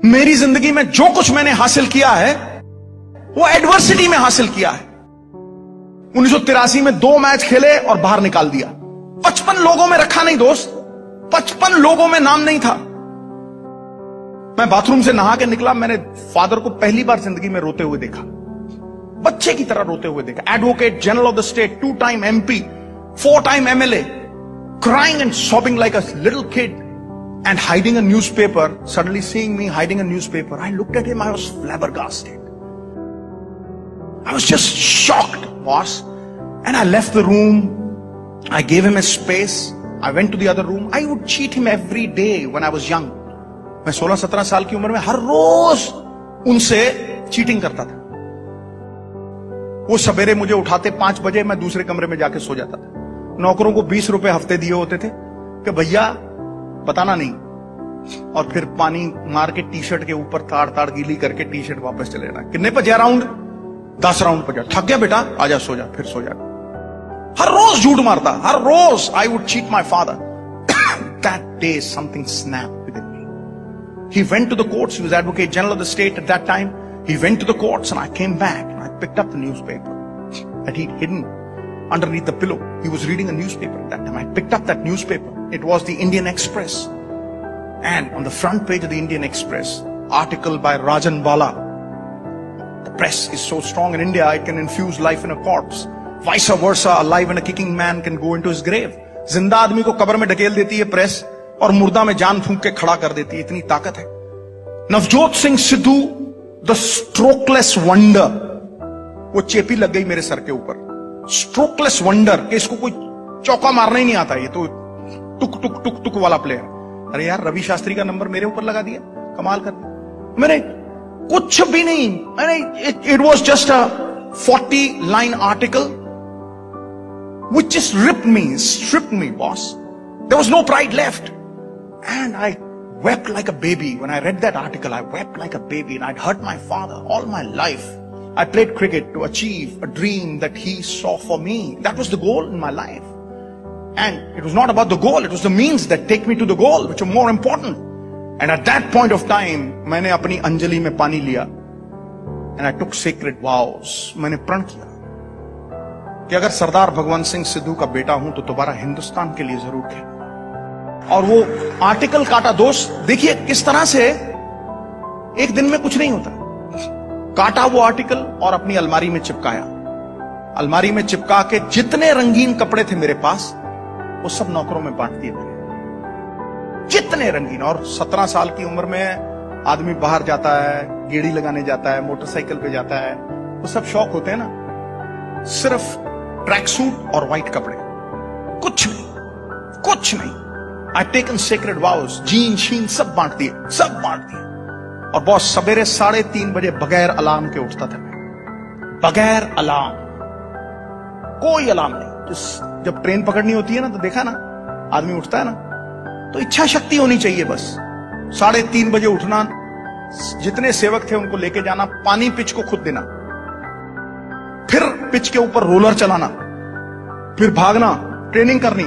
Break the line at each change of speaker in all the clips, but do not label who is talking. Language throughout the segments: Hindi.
मेरी जिंदगी में जो कुछ मैंने हासिल किया है वो एडवर्सिटी में हासिल किया है। 1983 में 2 मैच खेले और बाहर निकाल दिया। 55 लोगों में रखा नहीं दोस्त, 55 लोगों में नाम नहीं था। मैं बाथरूम से नहा के निकला, मैंने फादर को पहली बार जिंदगी में रोते हुए देखा, बच्चे की तरह रोते हुए देखा। Advocate general of the state, 2 time MP, 4 time MLA, crying and sobbing like a little kid and hiding a newspaper. Suddenly seeing me hiding a newspaper, I looked at him, I was flabbergasted. I was just shocked, boss. And I left the room. I gave him his space. I went to the other room. I would cheat him every day when I was young. मैं 16-17 साल की उम्र में हर रोज उनसे चीटिंग करता था। वो सवेरे मुझे उठाते 5 बजे, मैं दूसरे कमरे में जाके सो जाता था। नौकरों को 20 रुपए हफ्ते दिए होते थे कि भैया बताना नहीं, और फिर पानी मार के टी-शर्ट के ऊपर ताड़ ताड़ गीली करके टी-शर्ट वापस चले जाना। कितने पे जा राउंड? 10 राउंड पे जा। थक गया बेटा, आजा सो जा, फिर सो जा। हर रोज झूठ मारता, हर रोज। I would cheat my father. That day something snapped with me. He went to the courts, he was advocate general of the state at that time. He went to the courts and I came back and I picked up the newspaper that he'd hidden underneath the pillow. He was reading a newspaper at that time. I picked up that newspaper. It was the Indian Express. And on the front page of the Indian Express, article by Rajan Bala. The press is so strong in India, it can infuse life in a corpse. Vice versa, a live and a kicking man can go into his grave. जिंदा आदमी को कब्र में ढकेल देती है प्रेस, और मुर्दा में जान फूंक के खड़ा कर देती है। इतनी ताकत है। Navjot Singh Sidhu, the strokeless wonder, वो चेपी लग गई मेरे सर के ऊपर। स्ट्रोकलेस वंडर, कि इसको कोई चौका मारना ही नहीं आता, ये तो टुक टुक टुक टुक वाला प्लेयर। अरे यार, रवि शास्त्री का नंबर मेरे ऊपर लगा दिया, कमाल कर दिया। मैंने कुछ भी नहीं, मैंने it was just a 40 line article which just stripped me, boss. There was no pride left. And I wept like a baby. When I read that article, I wept like a baby, and I'd hurt my father all my life. I played cricket to achieve a dream that he saw for me. That was the goal in my life. And it was not about the goal, it was the means that take me to the goal, which are more important. And at that point of time, मैंने अपनी अंजलि में पानी लिया, and I took sacred vows. मैंने प्रण किया कि अगर सरदार भगवंत सिंह सिद्धू का बेटा हूं तो दोबारा हिंदुस्तान के लिए जरूर खेलूं। और वो आर्टिकल काटा दोस्त, देखिए किस तरह से एक दिन में कुछ नहीं होता। काटा वो आर्टिकल और अपनी अलमारी में चिपकाया। अलमारी में चिपका के जितने रंगीन कपड़े थे मेरे पास, वो सब नौकरों में बांट दिए मैंने, जितने रंगीन। और 17 साल की उम्र में आदमी बाहर जाता है, गेड़ी लगाने जाता है, मोटरसाइकिल पे जाता है, वो सब शौक होते हैं ना। सिर्फ ट्रैक सूट और व्हाइट कपड़े, कुछ नहीं, कुछ नहीं। आई टेकन सेक्रेड वाउस, जीन शीन सब बांट दिए, सब बांट दिए। और बॉस, सवेरे 3:30 बजे बगैर अलार्म के उठता था मैं, बगैर अलार्म, कोई अलार्म नहीं। जब ट्रेन पकड़नी होती है ना, तो देखा ना, आदमी उठता है ना, तो इच्छा शक्ति होनी चाहिए बस। 3:30 बजे उठना, जितने सेवक थे उनको लेके जाना, पानी पिच को खुद देना, फिर पिच के ऊपर रोलर चलाना, फिर भागना, ट्रेनिंग करनी।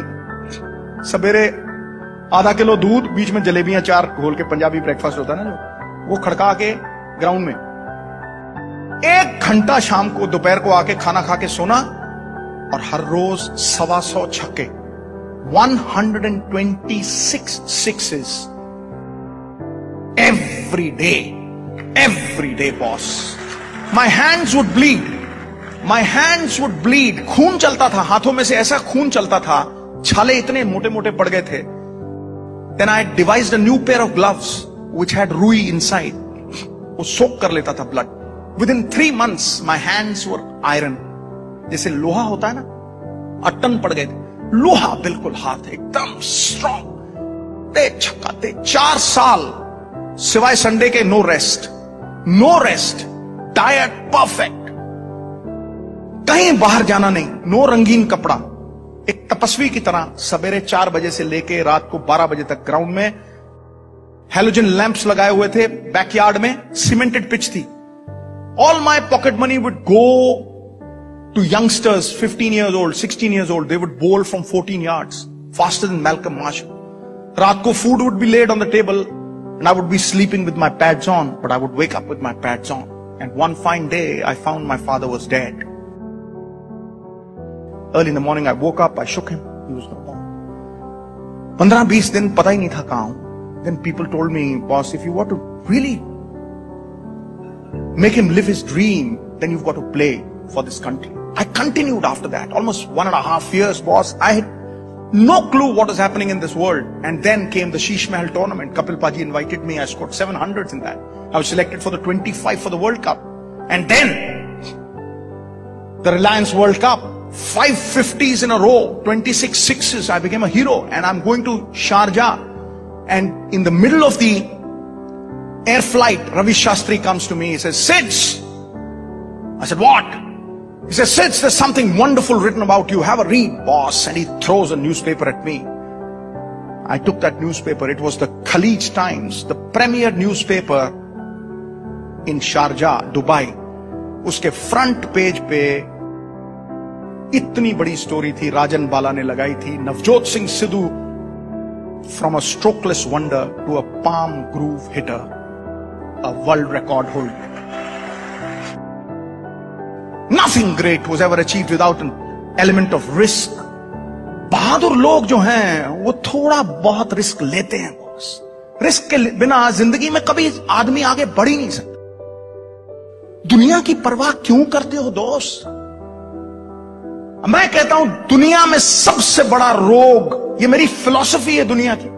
सवेरे आधा किलो दूध, बीच में जलेबियां 4 घोल के, पंजाबी ब्रेकफास्ट होता है ना जो, वो खड़का के ग्राउंड में 1 घंटा, शाम को दोपहर को आके खाना खा के सोना। और हर रोज 125 छक्के, 126 sixes every day boss. My hands would bleed. खून चलता था हाथों में से, ऐसा खून चलता था, छाले इतने मोटे मोटे पड़ गए थे। Then I devised a new pair of gloves which had ruई inside. वो सोक कर लेता था blood. Within 3 months my hands were iron. जैसे लोहा होता है ना, अटन पड़ गए थे, लोहा बिल्कुल, हाथ एकदम स्ट्रॉन्ग। ते छक्का ते 4 साल सिवाय संडे के नो रेस्ट, डाइट परफेक्ट, कहीं बाहर जाना नहीं, नो रंगीन कपड़ा। एक तपस्वी की तरह सवेरे 4 बजे से लेके रात को 12 बजे तक ग्राउंड में। हेलोजन लैंप्स लगाए हुए थे बैकयार्ड में, सीमेंटेड पिच थी। All my pocket money would go to youngsters, 15 years old, 16 years old. They would bowl from 14 yards, faster than Malcolm Marshall. रात को food would be laid on the table, And I would be sleeping with my pads on, but I would wake up with my pads on. And one fine day, I found my father was dead. Early in the morning, I woke up, I shook him. He was no more. 15-20 दिन पता ही नहीं था कहां हूं. Then people told me, boss, if you want to really make him live his dream, then you've got to play for this country. I continued after that, almost 1.5 years, boss. I had no clue what was happening in this world. And then came the Sheesh Mahal tournament. Kapil Paji invited me. I scored 700s in that. I was selected for the 25 for the World Cup. And then the Reliance World Cup, 5 50s in a row, 26 sixes. I became a hero. And I'm going to Sharjah. And in the middle of the air flight, Ravi Shastri comes to me. He says, Sids. I said, what? He says, Sids, there's something wonderful written about you. Have a read, boss. And he throws a newspaper at me. I took that newspaper. It was the Khalij Times, the premier newspaper in Sharjah, Dubai. उसके फ्रंट पेज पे इतनी बड़ी स्टोरी थी, राजन बाला ने लगाई थी, Navjot Singh Sidhu from a strokeless wonder to a palm groove hitter, a world record holder. Nothing great was ever achieved without an element of risk. बहादुर लोग जो हैं वो थोड़ा बहुत रिस्क लेते हैं बॉस. रिस्क के बिना जिंदगी में कभी आदमी आगे बढ़ ही नहीं सकता. दुनिया की परवाह क्यों करते हो दोस्त? मैं कहता हूं दुनिया में सबसे बड़ा रोग, ये मेरी फिलॉसफी है दुनिया की,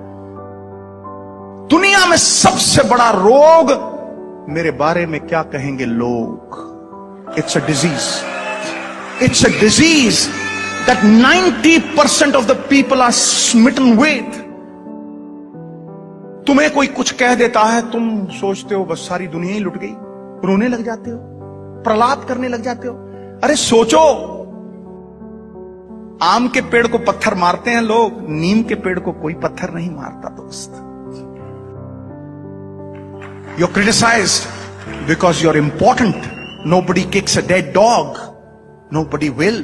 दुनिया में सबसे बड़ा रोग मेरे बारे में क्या कहेंगे लोग. It's a disease. It's a disease that 90% of the people are smitten with. तुम्हें कोई कुछ कह देता है, तुम सोचते हो बस सारी दुनिया ही लुट गई, रोने लग जाते हो, प्रलाप करने लग जाते हो. अरे सोचो, आम के पेड़ को पत्थर मारते हैं लोग, नीम के पेड़ को कोई पत्थर नहीं मारता दोस्त. You're criticized because you're important. Nobody kicks a dead dog. Nobody will.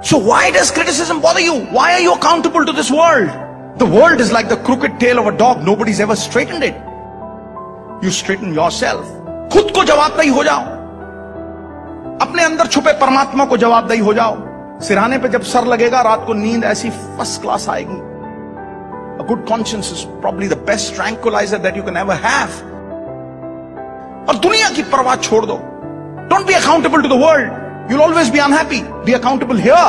So why does criticism bother you? Why are you accountable to this world? The world is like the crooked tail of a dog. Nobody's ever straightened it. You straighten yourself. खुद को जवाबदेही हो जाओ. अपने अंदर छुपे परमात्मा को जवाबदेही हो जाओ. सिरहाने पे जब सर लगेगा, रात को नींद ऐसी फर्स्ट क्लास आएगी. A good conscience is probably the best tranquilizer that you can ever have. और दुनिया की परवाह छोड़ दो. Don't be accountable to the world. You'll always be unhappy. Be accountable here.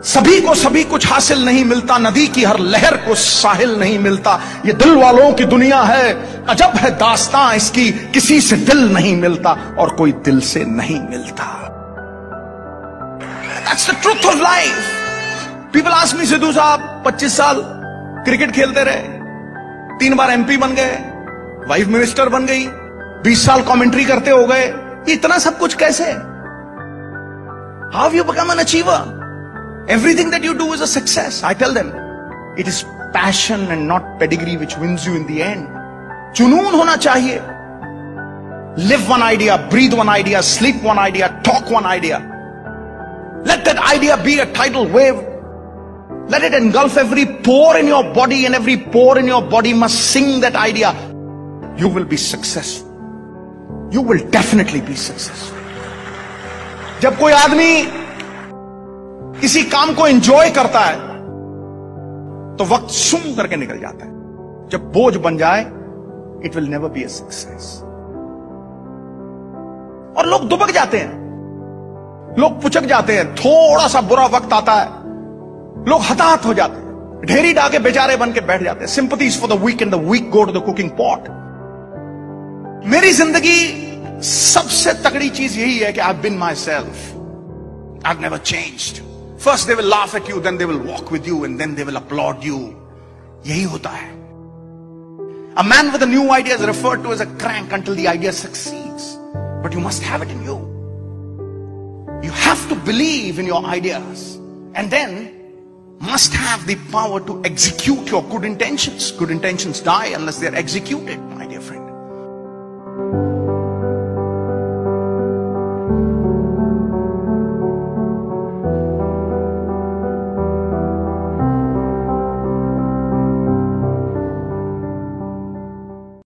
सभी को सभी कुछ हासिल नहीं मिलता, नदी की हर लहर को साहिल नहीं मिलता. ये दिल वालों की दुनिया है, अजब है दास्तां इसकी, किसी से दिल नहीं मिलता और कोई दिल से नहीं मिलता. That's the truth of life. People ask me, Sidhu साहब 25 साल क्रिकेट खेलते रहे, 3 बार MP बन गए, वाइफ मिनिस्टर बन गई, 20 साल कमेंट्री करते हो गए, इतना सब कुछ कैसे? How have you become an achiever? Everything that you do is a success. I tell them, it is passion and not pedigree which wins you in the end. जुनून होना चाहिए. Live one idea, breathe one idea, sleep one idea, talk one idea. Let that idea be a tidal wave. Let it engulf every pore in your body, and every pore in your body must sing that idea. You will be successful. You will definitely be successful. जब कोई आदमी किसी काम को एंजॉय करता है तो वक्त सुन करके निकल जाता है. जब बोझ बन जाए, it will never be a success. और लोग दुबक जाते हैं, लोग पुचक जाते हैं. थोड़ा सा बुरा वक्त आता है, लोग हताहत हो जाते हैं, ढेरी डाके बेचारे बन के बैठ जाते हैं. Sympathies for the weak and the weak go to the cooking pot. मेरी जिंदगी सबसे तगड़ी चीज यही है कि I have been myself. I have never changed. First they will laugh at you, then they will walk with you, and then they will upload you. यही होता है. A man with a new idea is referred to as a crank until the idea succeeds. But you must have it in you. You have to believe in your ideas, and then must have the power to execute your good intentions. Good intentions die unless they are executed, my dear